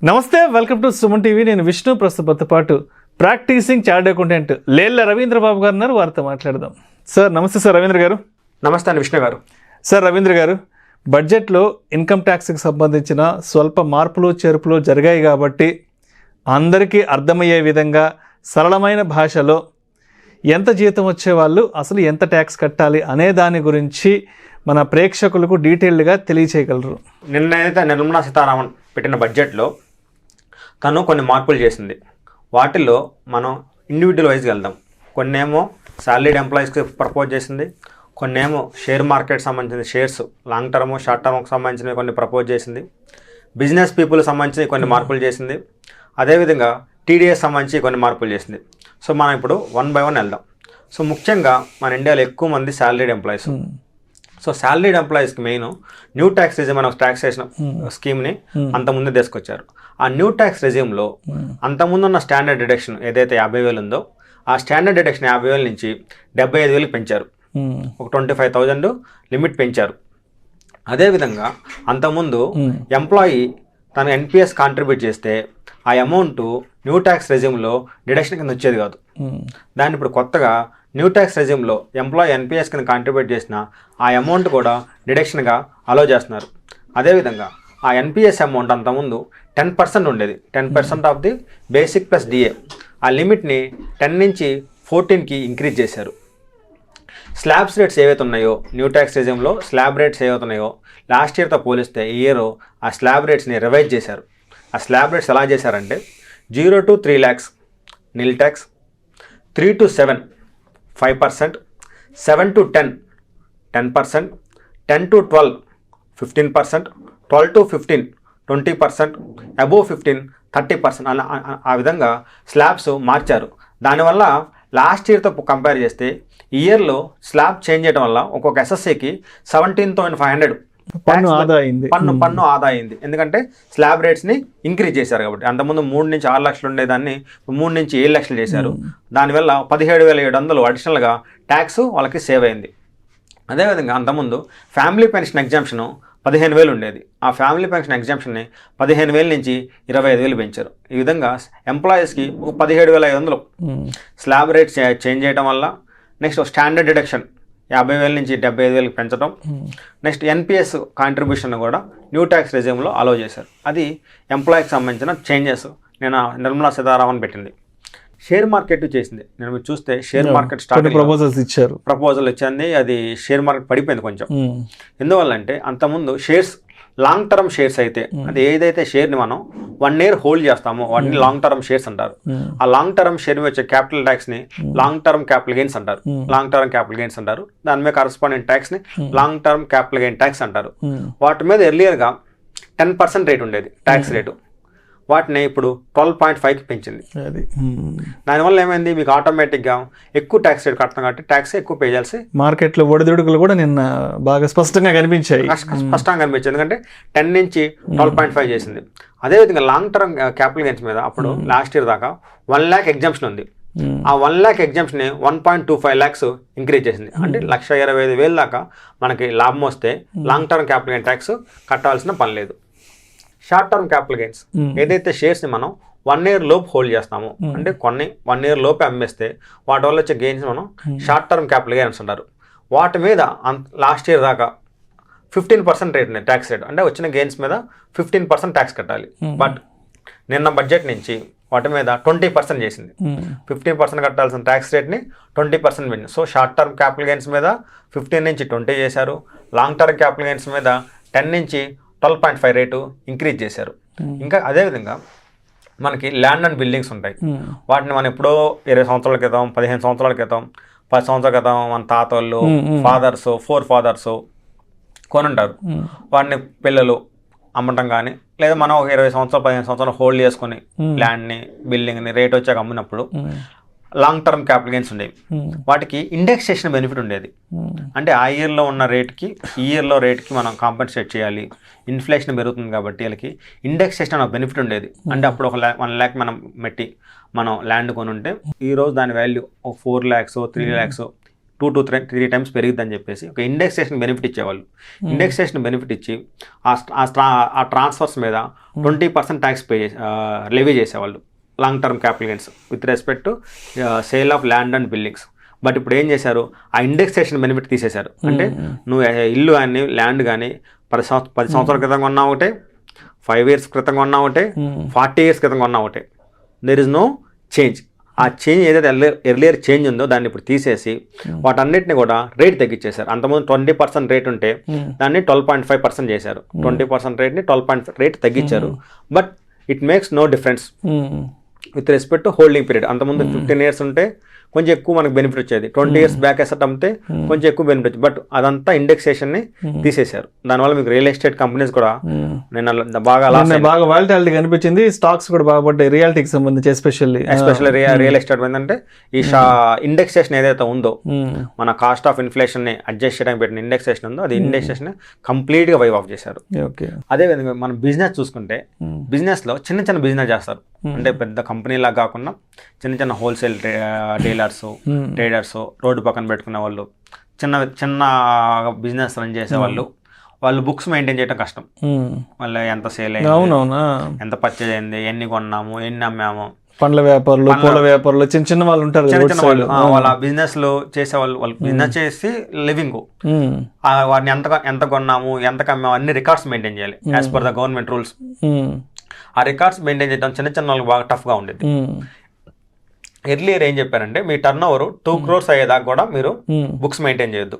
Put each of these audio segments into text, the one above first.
నమస్తే, welcome to Suman TV. నేను విష్ణు. ప్రస్తుతంతో పాటు practising chartered accountant Lella Ravindra Babu గారు ఉన్నారు. వారితో మాట్లాడదాం. సార్ నమస్తే. సార్ రవీంద్ర గారు. నమస్తే అండి విష్ణు గారు. సార్ రవీంద్ర గారు, బడ్జెట్లో ఇన్కమ్ ట్యాక్స్కి సంబంధించిన స్వల్ప మార్పులు చేర్పులు జరిగాయి కాబట్టి అందరికీ అర్థమయ్యే విధంగా సరళమైన భాషలో ఎంత జీతం వచ్చేవాళ్ళు అసలు ఎంత ట్యాక్స్ కట్టాలి అనే దాని గురించి మన ప్రేక్షకులకు డీటెయిల్డ్గా తెలియచేయగలరు. నిన్న ఏదైతే నిర్మలా సీతారామన్ పెట్టిన బడ్జెట్లో తను కొన్ని మార్పులు చేసింది. వాటిల్లో మనం ఇండివిజువల్ వైజ్గా వెళ్దాం. కొన్నేమో సాలరీడ్ ఎంప్లాయీస్కి ప్రపోజ్ చేసింది, కొన్నేమో షేర్ మార్కెట్ సంబంధించిన షేర్స్ లాంగ్ టర్మ్ షార్ట్ టర్మ్కి సంబంధించినవి కొన్ని ప్రపోజ్ చేసింది, బిజినెస్ పీపుల్కి సంబంధించి కొన్ని మార్పులు చేసింది, అదేవిధంగా టీడీఎస్ సంబంధించి కొన్ని మార్పులు చేసింది. సో మనం ఇప్పుడు వన్ బై వన్ వెళ్దాం. సో ముఖ్యంగా మన ఇండియాలో ఎక్కువ మంది సాలరీడ్ ఎంప్లాయీస్. సో సాలరీడ్ ఎంప్లాయీస్కి మెయిన్ న్యూ ట్యాక్స్ రెజ్యూమ్ అనే ట్యాక్సేషన్ స్కీమ్ని అంతకుముందే తీసుకొచ్చారు. ఆ న్యూ ట్యాక్స్ రెజ్యూమ్లో అంతకుముందు ఉన్న స్టాండర్డ్ డిడక్షన్ ఏదైతే 50,000 ఉందో ఆ స్టాండర్డ్ డిడక్షన్ 50,000 నుంచి 75,000కి పెంచారు. ఒక 25,000 లిమిట్ పెంచారు. అదేవిధంగా అంతకుముందు ఎంప్లాయీ తను ఎన్పిఎస్ కాంట్రిబ్యూట్ చేస్తే ఆ అమౌంట్ న్యూ ట్యాక్స్ రెజ్యూమ్లో డిడక్షన్ కింద వచ్చేది కాదు. దాన్ని ఇప్పుడు కొత్తగా న్యూ ట్యాక్స్ రెజ్యూమ్లో ఎంప్లాయీ ఎన్పిఎస్ కింద కాంట్రిబ్యూట్ చేసిన ఆ అమౌంట్ కూడా డిడక్షన్గా అలో చేస్తున్నారు. అదేవిధంగా ఆ ఎన్పిఎస్ అమౌంట్ అంతకుముందు 10% ఉండేది. 10% of the basic plus DA. ఆ లిమిట్ని 10 నుంచి 14కి ఇంక్రీజ్ చేశారు. స్లాబ్స్ రేట్స్ ఏవైతే ఉన్నాయో న్యూ ట్యాక్స్ రెజ్యూమ్లో స్లాబ్ రేట్స్ ఏవైతే ఉన్నాయో లాస్ట్ ఇయర్తో పోలిస్తే ఈ ఇయర్ ఆ స్లాబ్ రేట్స్ని రివైజ్ చేశారు. ఆ స్లాబ్ రేట్స్ ఎలా చేశారంటే 0 to 3 lakhs nil tax, 3 to 7 5%, 7 to 10 10%, 10 to 12 15%, 12 to 15 20%, above 15 30% అలా ఆ విధంగా స్లాబ్స్ మార్చారు. దానివల్ల లాస్ట్ ఇయర్తో కంపేర్ చేస్తే ఈ ఇయర్లో స్లాబ్ చేంజ్ చేయడం వల్ల ఒక్కొక్క ఎస్ఎస్సికి 17,500 పన్ను ఆదా అయింది. ఎందుకంటే స్లాబ్ రేట్స్ని ఇంక్రీజ్ చేశారు కాబట్టి. అంతకుముందు 3 నుంచి 6 లక్షలు ఉండేదాన్ని 3 నుంచి 7 లక్షలు చేశారు. దానివల్ల 17,700 అడిషనల్గా ట్యాక్స్ వాళ్ళకి సేవ్ అయింది. అదేవిధంగా అంతకుముందు ఫ్యామిలీ పెన్షన్ ఎగ్జామ్షన్ 15,000 ఉండేది. ఆ ఫ్యామిలీ పెన్షన్ ఎగ్జామ్షన్ని 15,000 నుంచి 25,000 పెంచారు. ఈ విధంగా ఎంప్లాయీస్కి 17,500 స్లాబ్ రేట్స్ చేంజ్ చేయడం వల్ల, నెక్స్ట్ స్టాండర్డ్ డిడక్షన్ 50,000 నుంచి 75,000 పెంచడం, నెక్స్ట్ ఎన్పిఎస్ కాంట్రిబ్యూషన్ కూడా న్యూ ట్యాక్స్ రెజ్యూమ్లో అలో చేశారు. అది ఎంప్లాయీకి సంబంధించిన చేంజెస్ నేను నిర్మలా సీతారామన్ పెట్టింది. షేర్ మార్కెట్ చేసింది. నేను మీరు చూస్తే షేర్ మార్కెట్ ప్రపోజల్ ఇచ్చింది. అది షేర్ మార్కెట్ పడిపోయింది కొంచెం. ఎందువల్ల అంటే అంతకుముందు షేర్స్ లాంగ్ టర్మ్ షేర్స్ అయితే అది ఏదైతే షేర్ని మనం 1 year హోల్డ్ చేస్తామో వాటిని లాంగ్ టర్మ్ షేర్స్ అంటారు. ఆ లాంగ్ టర్మ్ షేర్ వచ్చే క్యాపిటల్ ట్యాక్స్ని లాంగ్ టర్మ్ క్యాపిటల్ గెయిన్స్ అంటారు. దాని మీద కరస్పాండింగ్ ట్యాక్స్ని long term capital gain tax అంటారు. వాటి మీద ఎర్లియర్గా 10% రేట్ ఉండేది ట్యాక్స్ రేటు. వాటిని ఇప్పుడు 12.5కి పెంచింది. దానివల్ల ఏమైంది, మీకు ఆటోమేటిక్గా ఎక్కువ ట్యాక్స్ రేట్ కడతాం కాబట్టి ట్యాక్స్ ఎక్కువ పే చేయాల్సి. మార్కెట్లో ఒడిదుడుకులు కూడా నిన్న బాగా స్పష్టంగా కనిపించాయి. ఎందుకంటే 10 నుంచి 12.5 చేసింది. అదేవిధంగా లాంగ్ టర్మ్ క్యాపిటల్ గెయిన్స్ మీద అప్పుడు లాస్ట్ ఇయర్ దాకా 1 lakh ఎగ్జామ్షన్ ఉంది. ఆ 1 lakh ఎగ్జామ్షన్ 1.25 lakhs ఇంక్రీజ్ చేసింది. అంటే 1,25,000 దాకా మనకి లాభం వస్తే long term capital gain tax కట్టాల్సిన పని లేదు. షార్ట్ టర్మ్ క్యాపిటల్ గెయిన్స్ ఏదైతే షేర్స్ని మనం 1 year లోపు హోల్డ్ చేస్తాము, అంటే కొన్ని 1 year లోపే అమ్మేస్తే వాటి వల్ల వచ్చే గెయిన్స్ మనం షార్ట్ టర్మ్ క్యాపిటల్ గెయిన్స్ అంటారు. వాటి మీద లాస్ట్ ఇయర్ దాకా 15% రేట్ ఉంది ట్యాక్స్ రేట్. అంటే వచ్చిన గెయిన్స్ మీద 15% ట్యాక్స్ కట్టాలి. బట్ నిన్న బడ్జెట్ నుంచి వాటి మీద 20% చేసింది. 15% కట్టాల్సిన ట్యాక్స్ రేట్ని 20% పెంచింది. So short term capital gains మీద 15 నుంచి 20 చేశారు. లాంగ్ టర్మ్ క్యాపిటల్ గెయిన్స్ మీద 10 నుంచి 12.5 రేటు ఇంక్రీజ్ చేశారు. ఇంకా అదేవిధంగా మనకి ల్యాండ్ అండ్ బిల్డింగ్స్ ఉంటాయి. వాటిని మనం ఎప్పుడో 20 సంవత్సరాల క్రితం 15 సంవత్సరాల క్రితం 10 సంవత్సరాల క్రితం మన తాతోళ్ళు ఫోర్ ఫాదర్స్ కొనుంటారు. వాటిని పిల్లలు అమ్మటం కానీ లేదా మనం 20 సంవత్సరాలు 15 సంవత్సరాలు హోల్డ్ చేసుకుని ల్యాండ్ని బిల్డింగ్ని రేట్ వచ్చాక అమ్మినప్పుడు లాంగ్ టర్మ్ క్యాపిటల్ గెయిన్స్ ఉండేవి. వాటికి ఇండెక్సేషన్ బెనిఫిట్ ఉండేది. అంటే ఆ ఇయర్లో ఉన్న రేట్కి ఈ ఇయర్లో రేట్కి మనం కాంపెన్సేట్ చేయాలి. ఇన్ఫ్లేషన్ పెరుగుతుంది కాబట్టి వీళ్ళకి ఇండెక్సేషన్ అనే బెనిఫిట్ ఉండేది. అంటే అప్పుడు ఒక 1 lakh మనం ల్యాండ్ కొని ఉంటే ఈరోజు దాని value 4 lakhs 3 lakhs 2 to 3 times పెరిగిద్దని చెప్పేసి ఒక ఇండెక్సేషన్ బెనిఫిట్ ఇచ్చేవాళ్ళు. ఇండెక్సేషన్ బెనిఫిట్ ఇచ్చి ఆ ట్రాన్స్ఫర్స్ మీద 20% ట్యాక్స్ లెవీ చేసేవాళ్ళు long term capital gains with respect to sale of land and buildings. But ఇప్పుడు ఏం చేశారు, ఆ ఇండెక్సేషన్ బెనిఫిట్ తీసేశారు. అంటే నువ్వు ఇల్లు కానీ ల్యాండ్ కానీ 10 సంవత్సరాల క్రితం కొన్నా ఒకటే, 5 years క్రితం కొన్నా ఒకటే, 40 years క్రితం కొన్నా ఒకటే, దెర్ ఇస్ నో చేంజ్. ఆ చేంజ్ ఏదైతే ఎర్లియర్ చేంజ్ ఉందో దాన్ని ఇప్పుడు తీసేసి వాటన్నిటిని కూడా రేట్ తగ్గించేశారు. అంతకుముందు 20% రేట్ ఉంటే దాన్ని 12.5% చేశారు. 20% రేట్ని 12% రేట్ తగ్గించారు. But it makes no difference with respect to holding period. అంతకుముందు 15 years ఉంటే కొంచెం ఎక్కువ మనకు బెనిఫిట్ వచ్చేది, 20 years బ్యాక్ అసెట్ అమ్మితే కొంచెం ఎక్కువ బెనిఫిట్ వచ్చేది. బట్ అదంతా ఇండెక్సేషన్ని తీసేశారు. దానివల్ల మీకు రియల్ ఎస్టేట్ కంపెనీస్ కూడా నేను బాగా వాలిటాలిటీ కనిపించింది, స్టాక్స్ కూడా బాగా పడ్డాయి రియాలిటీకి సంబంధించి ఎస్పెషల్లీ రియల్ ఎస్టేట్ ఏంటంటే ఈ ఇండెక్సేషన్ ఏదైతే ఉందో మన కాస్ట్ ఆఫ్ ఇన్ఫ్లేషన్ ని అడ్జస్ట్ చేయడానికి పెట్టిన ఇండెక్సేషన్ ఉందో అది ఇండెక్సేషన్ కంప్లీట్ గా వైవ్ ఆఫ్ చేశారు. అదేవిధంగా మనం బిజినెస్ చూసుకుంటే బిజినెస్ లో చిన్న చిన్న బిజినెస్ చేస్తారు. అంటే పెద్ద కంపెనీలా కాకుండా చిన్న చిన్న హోల్సేల్ ట్రేడర్స్, రోడ్డు పక్కన పెట్టుకునే వాళ్ళు, చిన్న బిజినెస్ రన్ చేసే వాళ్ళు బుక్స్ మెయింటైన్ చేయడం కష్టం. వాళ్ళు ఎంత సేల్ అయింది, ఎంత పర్చేజ్ అయింది, ఎన్ని కొన్నాము, ఎన్ని అమ్మాము. పండ్ల వ్యాపారులు, పూల వ్యాపారులు, చిన్న వాళ్ళు ఉంటారు, చిన్న వాళ్ళు వాళ్ళ బిజినెస్ లో చేసేవాళ్ళు, వాళ్ళు బిజినెస్ చేసి లివింగ్ వాటిని ఎంత కొన్నాము, ఎంత కమ్మాము అన్ని రికార్డ్స్ మెయింటైన్ చేయాలి as per the government rules. ఆ రికార్డ్స్ మెయింటైన్ చేయడం చిన్న వాళ్ళకి బాగా టఫ్గా ఉండేది. ఎర్లియర్ ఏం చెప్పారంటే మీ టర్న్ ఓవర్ 2 crores అయ్యేదాకా కూడా మీరు బుక్స్ మెయింటైన్ చేయొద్దు.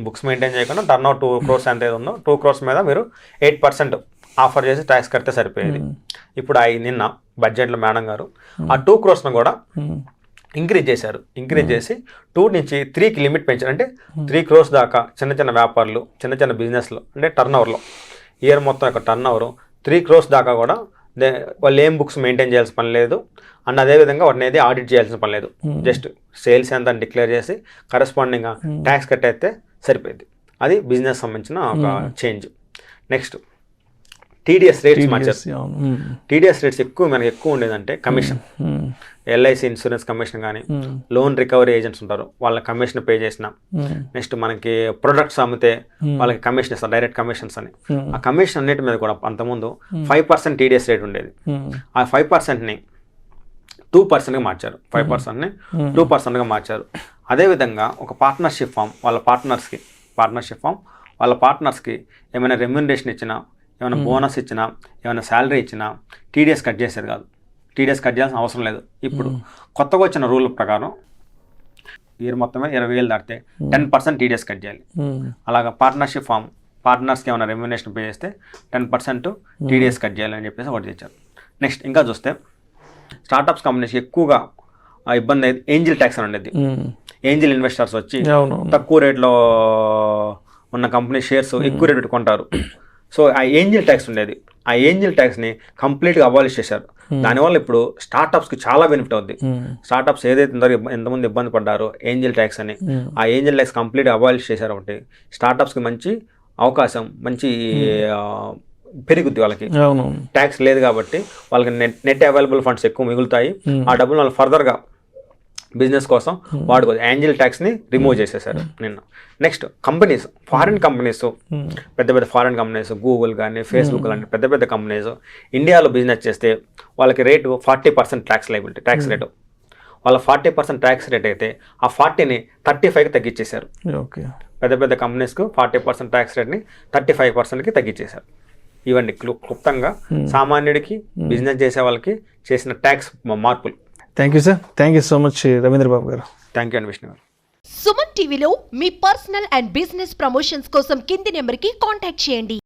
బుక్స్ మెయింటైన్ చేయకుండా టర్న్ ఓవర్ 2 crores ఎంత ఉందో 2 crores మీద మీరు 8% ఆఫర్ చేసి ట్యాక్స్ కడితే సరిపోయేది. ఇప్పుడు నిన్న బడ్జెట్లో మేడం గారు ఆ 2 crores కూడా ఇంక్రీజ్ చేశారు. ఇంక్రీజ్ చేసి 2 నుంచి 3కి లిమిట్ పెంచారు. అంటే 3 crores దాకా చిన్న వ్యాపారులు, చిన్న బిజినెస్లు అంటే టర్న్ ఓవర్లో ఇయర్ మొత్తం యొక్క టర్న్ ఓవర్ 3 crores దాకా కూడా వాళ్ళు ఏం బుక్స్ మెయింటైన్ చేయాల్సిన పని లేదు. అండ్ అదేవిధంగా వాటిని ఏది ఆడిట్ చేయాల్సిన పని లేదు. జస్ట్ సేల్స్ ఎంత అని డిక్లేర్ చేసి కరెస్పాండింగ్గా ట్యాక్స్ కట్ అయితే సరిపోయింది. అది బిజినెస్ సంబంధించిన ఒక చేంజ్. నెక్స్ట్ టీడీఎస్ రేట్స్ మార్చారు. టీడీఎస్ రేట్స్ మనకి ఎక్కువ ఉండేదంటే కమిషన్, ఎల్ఐసి ఇన్సూరెన్స్ కమిషన్ కానీ, లోన్ రికవరీ ఏజెంట్స్ ఉంటారు వాళ్ళ కమిషన్ పే చేసిన, నెక్స్ట్ మనకి ప్రొడక్ట్స్ అమ్మితే వాళ్ళకి కమిషన్ ఇస్తారు, డైరెక్ట్ కమిషన్స్ అని. ఆ కమిషన్ అన్నిటి మీద కూడా అంతకుముందు 5% టీడీఎస్ రేట్ ఉండేది. ఆ 5%ని 2%గా మార్చారు. 5%ని 2%గా మార్చారు. అదేవిధంగా ఒక పార్ట్నర్షిప్ ఫామ్ వాళ్ళ పార్ట్నర్స్కి ఏమైనా రెమ్యూనరేషన్ ఇచ్చినా, ఏమైనా బోనస్ ఇచ్చినా, ఏమైనా శాలరీ ఇచ్చినా టీడీఎస్ కట్ చేసేది కాదు. టీడీఎస్ కట్ చేయాల్సిన అవసరం లేదు. ఇప్పుడు కొత్తగా వచ్చిన రూల్ ప్రకారం ఇయర్ మొత్తమే 20,000 దాటితే 10% టీడీఎస్ కట్ చేయాలి. అలాగా పార్ట్నర్షిప్ ఫామ్ పార్ట్నర్స్కి ఏమైనా రెమ్యూనరేషన్ పే చేస్తే 10% టీడీఎస్ కట్ చేయాలని చెప్పేసి ఒకటి తెచ్చారు. నెక్స్ట్ ఇంకా చూస్తే స్టార్టప్స్ కంపెనీస్కి ఎక్కువగా ఇబ్బంది అయ్యేది ఏంజిల్ ట్యాక్స్ అని ఉండేది. ఏంజిల్ ఇన్వెస్టర్స్ వచ్చి తక్కువ రేట్లో ఉన్న కంపెనీ షేర్స్ ఎక్కువ రేట్ పెట్టుకుంటారు. సో ఆ ఏంజిల్ ట్యాక్స్ ఉండేది. ఆ ఏంజిల్ ట్యాక్స్ని కంప్లీట్గా అబాలిష్ చేశారు. దానివల్ల ఇప్పుడు స్టార్టప్స్కి చాలా బెనిఫిట్ అవుద్ది. స్టార్టప్స్ ఏదైతే ఎంతమంది ఇబ్బంది పడ్డారో ఏంజిల్ ట్యాక్స్ అని, ఆ ఏంజిల్ ట్యాక్స్ కంప్లీట్గా అబాలిష్ చేశారు. ఒకటి స్టార్టప్స్కి మంచి అవకాశం, మంచి పెరుగుద్ది. వాళ్ళకి ట్యాక్స్ లేదు కాబట్టి వాళ్ళకి నెట్ అవైలబుల్ ఫండ్స్ ఎక్కువ మిగులుతాయి. ఆ డబ్బులు వాళ్ళు ఫర్దర్గా బిజినెస్ కోసం వాడుకోవచ్చు. ఏంజిల్ ట్యాక్స్ని రిమూవ్ చేసేసారు నిన్న. నెక్స్ట్ కంపెనీస్, ఫారిన్ కంపెనీస్, పెద్ద ఫారిన్ కంపెనీస్, గూగుల్ కానీ, ఫేస్బుక్ లాంటి పెద్ద కంపెనీస్ ఇండియాలో బిజినెస్ చేస్తే వాళ్ళకి rate 40% tax liability, tax rate. వాళ్ళ 40% ట్యాక్స్ రేట్ అయితే ఆ 40ని 35కి తగ్గించేశారు. పెద్ద కంపెనీస్కు 40% ట్యాక్స్ రేట్ని 35%కి తగ్గించేశారు. ఇవన్నీ క్లుప్తంగా సామాన్యుడికి, బిజినెస్ చేసే వాళ్ళకి చేసిన ట్యాక్స్ మార్పులు. Thank you sir. Thank you so much Ravindra Babu గారు. థ్యాంక్ యూ అండి విష్ణు గారు. సుమన్ టీవీలో మీ పర్సనల్ అండ్ బిజినెస్ ప్రమోషన్స్ కోసం కింది నెంబర్కి కాంటాక్ట్ చేయండి.